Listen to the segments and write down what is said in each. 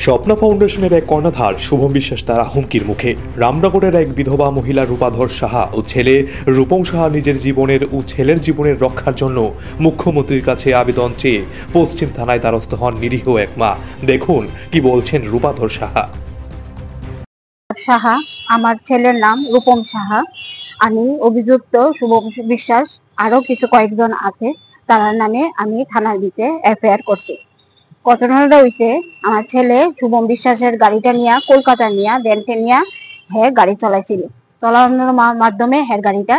স্বপ্না ফাউন্ডেশনের এক কর্ণধার শুভম বিশ্বাস তারা হুমকির মুখে। রামনগরের এক বিধবা মহিলা রূপাধর সাহা ও ছেলে রূপম সাহা নিজের জীবনের ও ছেলের জীবনের রক্ষার জন্য মুখ্যমন্ত্রীর কাছে আবেদন চেয়ে পশ্চিম থানায় দ্বারস্থ হন নিরীহ এক মা। দেখুন কি বলছেন রূপাধর সাহা। সাহা, আমার ছেলের নাম রূপম সাহা। আমি অভিযুক্ত শুভম বিশ্বাস আরো কিছু কয়েকজন আছে, তার নামে আমি থানার দিকে এফআইআর করছি। ঘটনাটা হইছে, আমার ছেলে শুভম বিশ্বাসের গাড়িটা নিয়ে কলকাতা নিয়ে ব্যাংকে নিয়ে গাড়ি চালাইছিল। চালানোর মাধ্যমে গাড়িটা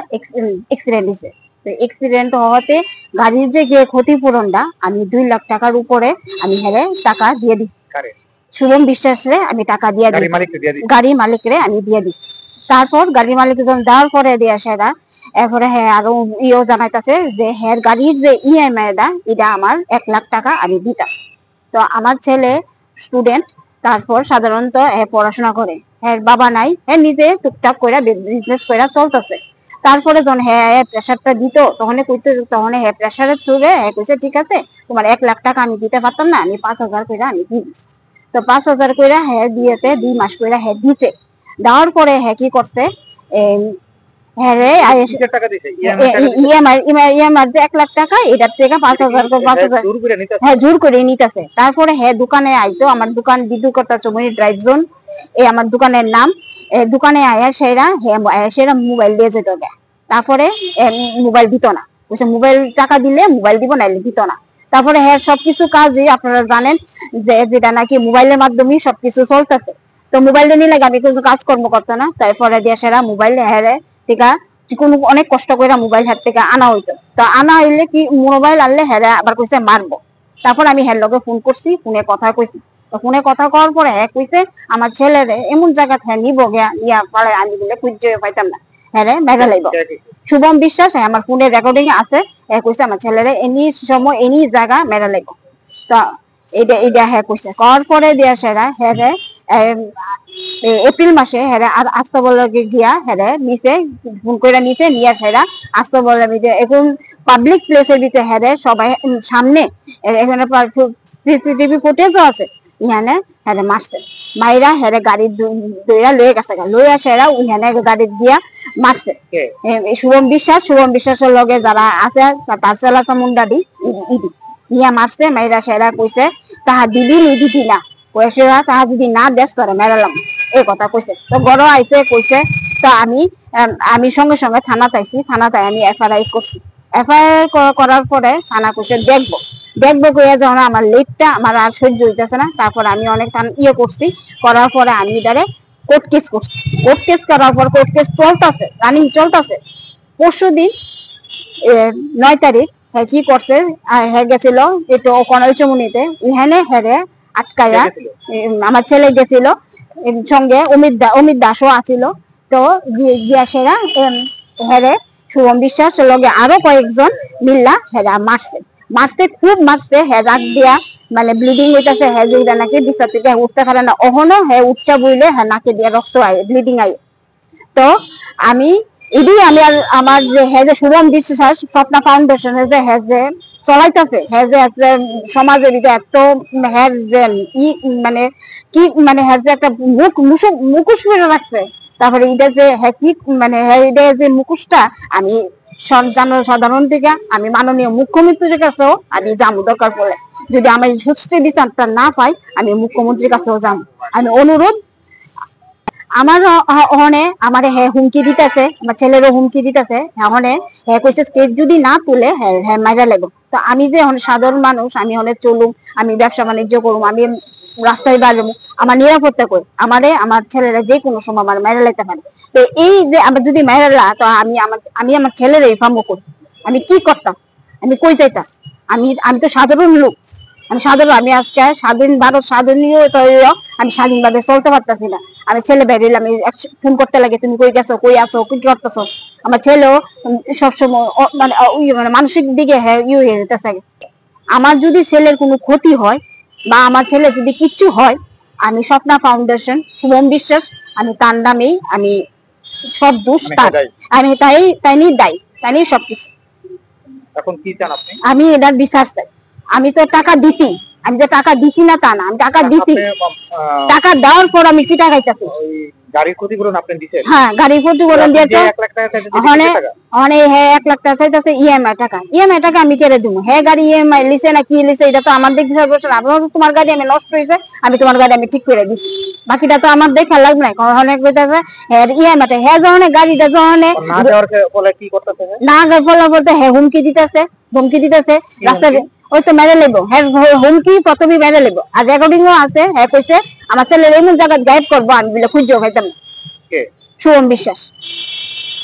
এক্সিডেন্ট হয়েছে। তো এক্সিডেন্ট হওয়াতে গাড়ির যে ক্ষতিপূরণটা আমি 2 লাখ টাকার উপরে আমি টাকা দিয়ে দিচ্ছি। শুভম বিশ্বাসরে আমি টাকা দিয়ে দিই, গাড়ি মালিকরে আমি দিয়ে দিচ্ছি। তারপর গাড়ি মালিক যখন দেওয়ার পরে দিয়ে সেটা এরপরে আরো জানাইতেছে যে গাড়ির যে ইএমআইটা এটা আমার 1 লাখ টাকা আমি দিতাম। তো আমার ছেলে স্টুডেন্ট, তারপর সাধারণত পড়াশোনা করে, বাবা নাই, নিজে টুকটাক করে বিজনেস করে চলতেছে। তারপরে যখন প্রেশারটা দিত তখন কইতে, তখন প্রেশারের থ্রুরে কইছে ঠিক আছে তোমার 1 লাখ টাকা আমি দিতে পারতাম না, আমি 5,000 করে আমি দিই। তো 5,000 করে দিয়েতে 2 মাস করে দিছে। দেওয়ার পরে কি করছে, তারপরে দোকানে আইতো, আমার দোকান বিদ্যুৎকর্তা চৌমনি ড্রাইভ জোন, আমার দোকানের নাম। দোকানে আয়া সেরা মোবাইল দিয়ে যেত। তারপরে মোবাইল দিত না, মোবাইল টাকা দিলে মোবাইল দিব, নাইলে দিত না। তারপরে সবকিছু কাজই আপনারা জানেন যে যেটা নাকি মোবাইলের মাধ্যমে সবকিছু চলতেছে। তো মোবাইল নিলে আমি কিছু কাজকর্ম করতো না। তারপরে দিয়ে সেরা মোবাইল থেকে কোনো অনেক কষ্ট করে মোবাইল থেকে আনা হইতো। তো আনা হইলে কি মোবাইল আনলে আবার কইছে মারবো। তারপর আমি লগে ফোন করছি, ফোনে কথা কইছি। তো ফোনে কথা কওয়ার পরে কইছে আমার ছেলের এমন জায়গা নিব গিয়া নিয়ে পারে আমি বলে খুঁজে পাইতাম না, মেঘা লাইব। শুভম বিশ্বাস আমার ফোনে রেকর্ডিং আছে, কইছে আমার ছেলের এনি সময় এনি জায়গা মেরা লাইব। তো এটা কইছে। করার পরে দিয়া সেরা এপ্রিল মাসে আস্তবলকে গিয়া নিচে ফোন করে নিচে নিয়ে আস্তবলের ভিতরে এখন পাবলিক প্লেসের ভিতরে সবাই সামনে এখানে সিসিটিভি ফুটেজও আছে। ইহানে মারছে, মাইরা গাড়ির দইরা লয়ে গেছে, লয়ে সেরা ইহানে গাড়ি দিয়া মারছে। শুভম বিশ্বাসের লগে যারা আছে তার চেলা চামুন্ডাদি ইডি নিয়ে মারছে। মাইরা সেরা কইছে তাহা দিবি দিবি না, কয়েসেরা তাহা যদি না দেশ করে মেরালাম, এই কথা কইছে। তো গড় আইসে কইছে। তো আমি সঙ্গে সঙ্গে থানা চাইছি, থানাতে আমি এফআইআর করছি। এফআইআর করার পরে থানা কইছে দেখবো কইয়া যখন আমার লেটটা আমার আর সহ্য হইতেছে না, তারপর আমি অনেক করছি। করার পরে আমি এটারে কোর্ট কেস করছি। কোর্ট কেস করার পর কোর্ট কেস চলতেছে, রানিং চলতেছে। পরশু দিন 9 তারিখ কি করছে, গেছিল একটু কনৈচমুনিতে, ইহানে আটকায়া আমার ছেলে গেছিল, সঙ্গে অমিত দাসও আছিল। তো গিয়া সেরা শুভম বিশ্বাস লগে আরো কয়েকজন মিল্লা মারছে খুব মারছে। রাত দিয়া মানে ব্লিডিং হইতেছে, যেটা নাকি বিছানা থেকে উঠতে পারে না, অহনো উঠতে বইলে নাকে দিয়ে রক্ত আয়, ব্লিডিং আয়। তো আমি আমি আর আমার যে শুভম বিশ্বাস স্বপ্না ফাউন্ডেশনের যে চলাইতেছে, সমাজের এত মানে কি মানে একটা মুখোশ ফিরে রাখছে। তারপরে এটা যে কি মানে এটা যে মুখোশটা আমি সাধারণ থেকে আমি মাননীয় মুখ্যমন্ত্রীর কাছেও আমি যাবো, দরকার পড়লে যদি আমি সুষ্ঠু বিচারটা না পাই আমি মুখ্যমন্ত্রীর কাছেও যাবো। আমি অনুরোধ, আমার আমার হুমকি দিতেছে, আমার ছেলেরও হুমকি দিতেছে। কইছে কেস যদি না তুলে মাইরা লাগবো। তো আমি যে সাধারণ মানুষ, আমি চলুম, আমি ব্যবসা বাণিজ্য করুম, আমি রাস্তায় বাড়বো, আমার নিরাপত্তা করি, আমার ছেলেরা যে কোনো সময় আমার মাইরা লাইতে পারে। তো এই যে আমার যদি মাইরা লা, তো আমি আমার ছেলের ফার্ম করি, আমি কি করতাম, আমি কই যাইতাম? আমি তো সাধারণ লোক, আমি আজকে ভারত স্বাধীনীয় আমি স্বাধীনভাবে চলতে পারতেছি না। আমি ছেলে বেরিয়ে আমি ফোন করতে লাগে, তুমি কই গেছো, কই আছো, কি করতেছো। আমার ছেলেও সবসময় মানে মানসিক দিকে হয়ে যেতেছে। আমার যদি ছেলের কোনো ক্ষতি হয় বা আমার ছেলে যদি কিচ্ছু হয়, আমি স্বপ্না ফাউন্ডেশন শুভম বিশ্বাস, আমি তার নামেই আমি সব দোষ তার, আমি তাই নিয়ে দায়ী, তাই নিয়ে সবকিছু। এখন কি চান আপনি? আমি এটার বিচার চাই। আমি তো টাকা দিছি, আমি যে টাকা দিছি না তা না, আমি টাকা দিছি, টাকা দেওয়ার পর আমি কি টাকা চাইছি। গাড়ির ক্ষতিপূরণ আপনি দিয়েছেন? হ্যাঁ, গাড়ির ক্ষতিপূরণ দিয়েছে। 1 লাখ টাকা চাইতে হ্যাঁ 1 লাখ টাকা চাইতেছে ইএমআই টাকা আমি কেড়ে দিব। হ্যাঁ গাড়ি ইএমআই লিছে না কি লিছে এটা তো আমার দেখতে হবে না। তোমার গাড়ি আমি নষ্ট হয়েছে, আমি তোমার গাড়ি আমি ঠিক করে দিছি, বাকিটা তো আমার দেখা লাগবে না। অনেক কইতাছে হ্যাঁ ইএমআইটা, হ্যাঁ যখন গাড়িটা যখন না দেওয়ার ফলে কি করতেছে? না ফলে বলতে হ্যাঁ হুমকি দিতেছে রাস্তায়। ওই তো মেরে লেবো, হ্যাঁ হুমকি প্রথমে মেরে লেবো। আর রেকর্ডিংও আছে, হ্যাঁ কইছে আমার ছেলে এমন জায়গায় গাইড করবো আমি বলে খুঁজেও খাইতাম না। শুভম বিশ্বাস।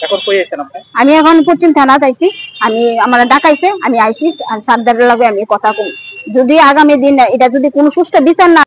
এখন কই আছেন আপনি? আমি এখন পশ্চিম থানা আইছি, আমি আমার ডাকাইছে, আমি আইছি আর সারদারের লগে আমি কথা কই। যদি আগামী দিন এটা যদি কোনো সুষ্ঠু বিচার না